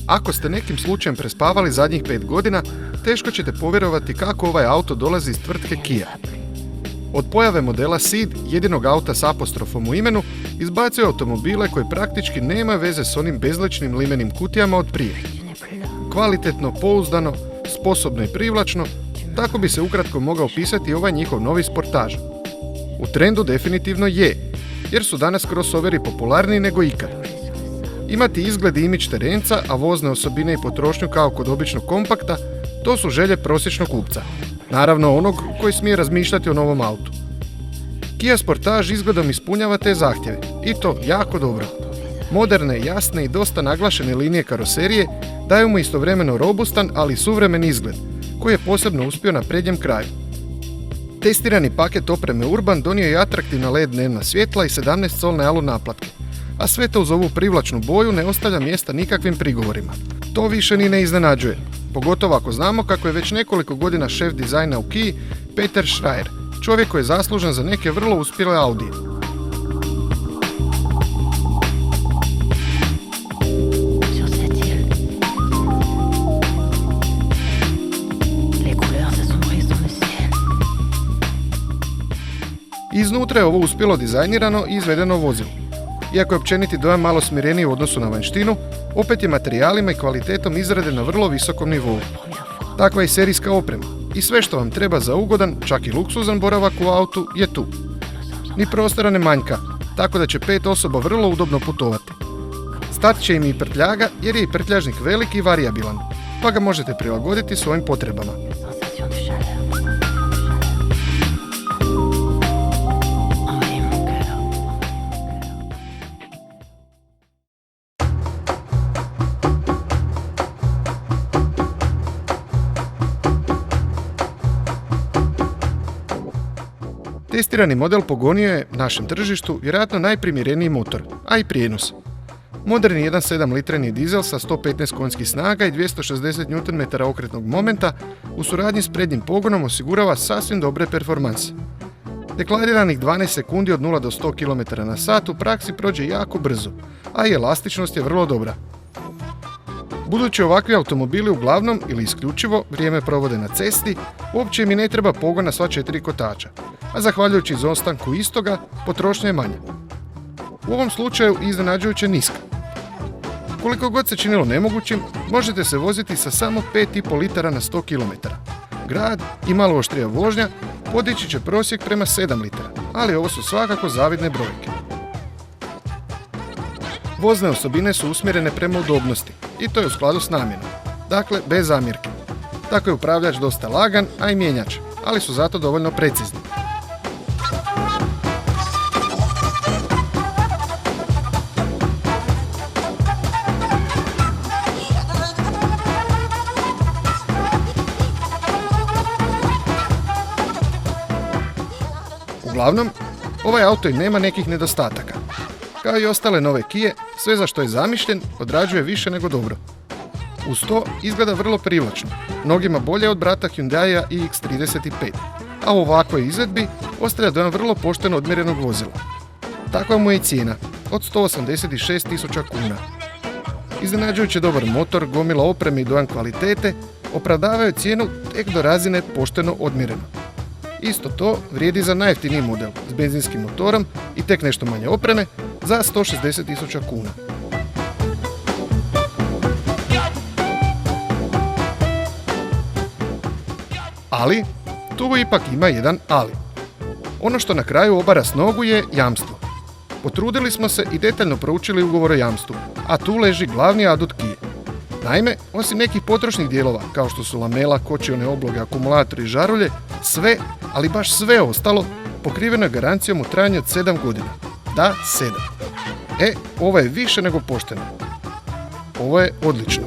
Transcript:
Ako ste nekim slučajem prespavali zadnjih 5 godina, teško ćete povjerovati kako ovaj auto dolazi iz tvrtke Kia. Od pojave modela Ceed, jedinog auta s apostrofom u imenu, izbacuje automobile koji praktički nemaju veze s onim bezličnim limenim kutijama od prije. Kvalitetno, pouzdano, sposobno i privlačno, tako bi se ukratko mogao opisati ovaj njihov novi sportaž. U trendu definitivno je, jer su danas crossoveri popularniji nego ikad. Imati izgled i imidž terenca, a vozne osobine i potrošnju kao kod običnog kompakta, to su želje prosječnog kupca. Naravno onog koji smije razmišljati o novom autu. Kia Sportage izgledom ispunjava te zahtjeve, i to jako dobro. Moderne, jasne i dosta naglašene linije karoserije daju mu istovremeno robustan, ali suvremen izgled, koji je posebno uspio na prednjem kraju. Testirani paket opreme Urban donio je atraktivna LED dnevna svjetla i 17-solne alu naplatke, a sve to uz ovu privlačnu boju ne ostavlja mjesta nikakvim prigovorima. To više ni ne iznenađuje, pogotovo ako znamo kako je već nekoliko godina šef dizajna u Kii Peter Schreier, čovjek koji je zaslužan za neke vrlo uspjele Audije. Iznutra je ovo uspjelo dizajnirano i izvedeno vozilo. Iako je općeniti dojam malo smireniji u odnosu na vanjštinu, opet je materijalima i kvalitetom izrade na vrlo visokom nivou. Takva je serijska oprema i sve što vam treba za ugodan, čak i luksuzan boravak u autu je tu. Ni prostora ne manjka, tako da će 5 osoba vrlo udobno putovati. Stat će im i prtljaga jer je i prtljažnik velik i varijabilan, pa ga možete prilagoditi svojim potrebama. Testirani model pogonio je našem tržištu vjerojatno najprimjereniji motor, a i prijenos. Moderni 1.7 litreni dizel sa 115 konjskih snaga i 260 Nm okretnog momenta u suradnji s prednjim pogonom osigurava sasvim dobre performanse. Deklariranih 12 sekundi od 0 do 100 km/h u praksi prođe jako brzo, a i elastičnost je vrlo dobra. Budući ovakvi automobili uglavnom ili isključivo vrijeme provode na cesti, uopće im i ne treba pogon na sva 4 kotača, a zahvaljujući izostanku istoga, potrošnja je manja. U ovom slučaju iznenađujuće niska. Koliko god se činilo nemogućim, možete se voziti sa samo 5,5 litara na 100 km. Grad i malo oštrija vožnja podići će prosjek prema 7 litara, ali ovo su svakako zavidne brojke. Vozne osobine su usmjerene prema udobnosti i to je u skladu s namjenom, dakle bez zamjerke. Tako je upravljač dosta lagan, a i mijenjač, ali su zato dovoljno precizni. Uglavnom, ovaj auto i nema nekih nedostataka. Kao i ostale nove Kije, sve za što je zamišljen odrađuje više nego dobro. Uz to izgleda vrlo privlačno, mnogima bolje od brata Hyundaia iX35, a u ovakvoj izvedbi ostavlja dojam vrlo pošteno odmjerenog vozila. Takva mu je i cijena, od 186.000 kuna. Iznenađujuće dobar motor, gomila opreme i dojam kvalitete opravdavaju cijenu tek do razine pošteno odmjereno. Isto to vrijedi za najjeftiniji model s benzinskim motorom i tek nešto manje opreme za 160.000 kuna. Ali, tu ipak ima jedan ali. Ono što na kraju obara s nogu je jamstvo. Potrudili smo se i detaljno proučili ugovor o jamstvu, a tu leži glavni adut Kije. Naime, osim nekih potrošnih dijelova, kao što su lamela, kočione obloge, akumulatori i žarulje, sve, ali baš sve ostalo, pokriveno je garancijom u trajanju od 7 godina. Da, 7. Ovo je više nego pošteno. Ovo je odlično.